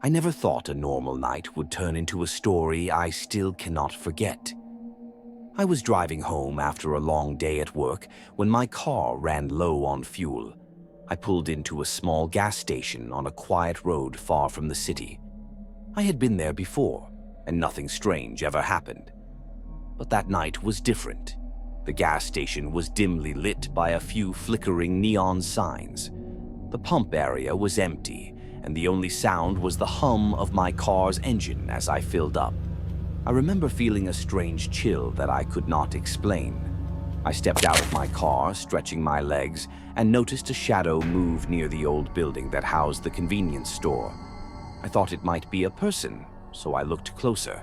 I never thought a normal night would turn into a story I still cannot forget. I was driving home after a long day at work when my car ran low on fuel. I pulled into a small gas station on a quiet road far from the city. I had been there before, and nothing strange ever happened. But that night was different. The gas station was dimly lit by a few flickering neon signs. The pump area was empty, and the only sound was the hum of my car's engine as I filled up. I remember feeling a strange chill that I could not explain. I stepped out of my car, stretching my legs, and noticed a shadow move near the old building that housed the convenience store. I thought it might be a person, so I looked closer.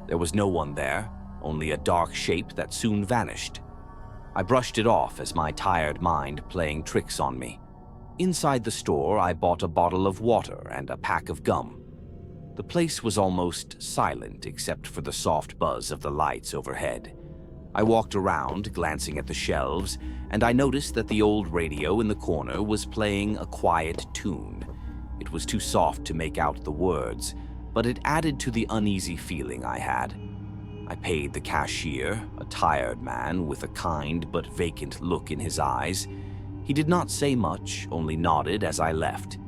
There was no one there, only a dark shape that soon vanished. I brushed it off as my tired mind playing tricks on me. Inside the store, I bought a bottle of water and a pack of gum. The place was almost silent except for the soft buzz of the lights overhead. I walked around, glancing at the shelves, and I noticed that the old radio in the corner was playing a quiet tune. It was too soft to make out the words, but it added to the uneasy feeling I had. I paid the cashier, a tired man with a kind but vacant look in his eyes. He did not say much, only nodded as I left.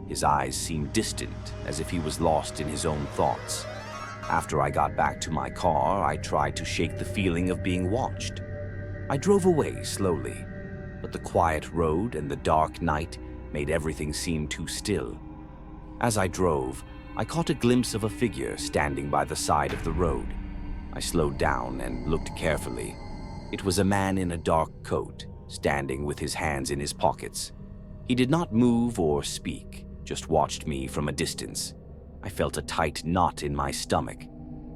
His eyes seemed distant, as if he was lost in his own thoughts. After I got back to my car, I tried to shake the feeling of being watched. I drove away slowly, but the quiet road and the dark night made everything seem too still. As I drove, I caught a glimpse of a figure standing by the side of the road. I slowed down and looked carefully. It was a man in a dark coat, standing with his hands in his pockets. He did not move or speak, just watched me from a distance. I felt a tight knot in my stomach.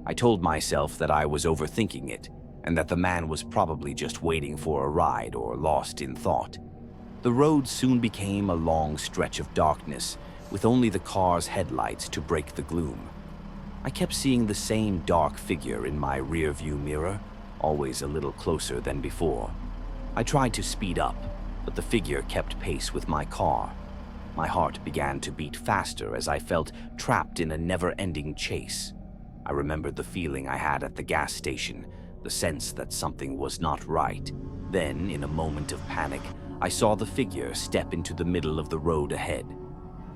I told myself that I was overthinking it, and that the man was probably just waiting for a ride or lost in thought. The road soon became a long stretch of darkness, with only the car's headlights to break the gloom. I kept seeing the same dark figure in my rearview mirror, always a little closer than before. I tried to speed up, but the figure kept pace with my car. My heart began to beat faster as I felt trapped in a never-ending chase. I remembered the feeling I had at the gas station, the sense that something was not right. Then, in a moment of panic, I saw the figure step into the middle of the road ahead.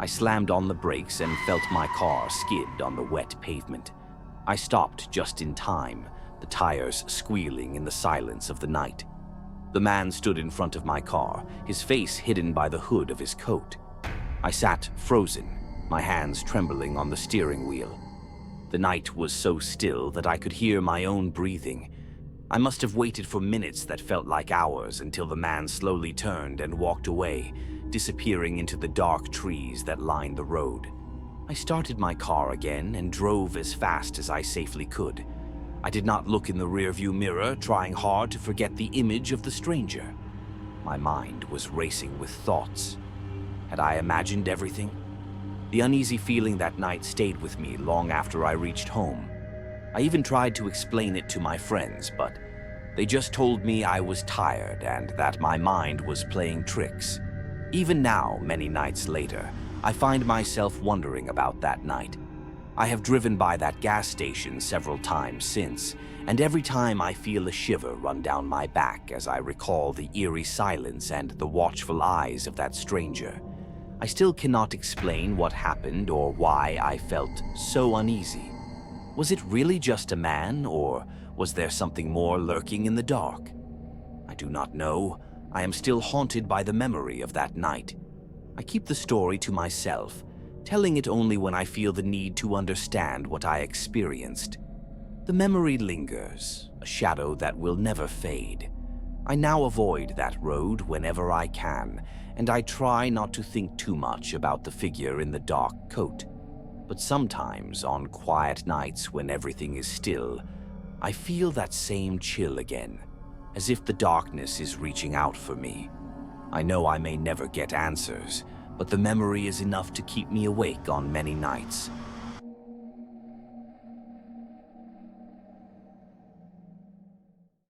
I slammed on the brakes and felt my car skid on the wet pavement. I stopped just in time, the tires squealing in the silence of the night. The man stood in front of my car, his face hidden by the hood of his coat. I sat frozen, my hands trembling on the steering wheel. The night was so still that I could hear my own breathing. I must have waited for minutes that felt like hours until the man slowly turned and walked away, disappearing into the dark trees that lined the road. I started my car again and drove as fast as I safely could. I did not look in the rearview mirror, trying hard to forget the image of the stranger. My mind was racing with thoughts. Had I imagined everything? The uneasy feeling that night stayed with me long after I reached home. I even tried to explain it to my friends, but they just told me I was tired and that my mind was playing tricks. Even now, many nights later, I find myself wondering about that night. I have driven by that gas station several times since, and every time I feel a shiver run down my back as I recall the eerie silence and the watchful eyes of that stranger. I still cannot explain what happened or why I felt so uneasy. Was it really just a man, or was there something more lurking in the dark? I do not know. I am still haunted by the memory of that night. I keep the story to myself, telling it only when I feel the need to understand what I experienced. The memory lingers, a shadow that will never fade. I now avoid that road whenever I can, and I try not to think too much about the figure in the dark coat. But sometimes, on quiet nights when everything is still, I feel that same chill again, as if the darkness is reaching out for me. I know I may never get answers, but the memory is enough to keep me awake on many nights.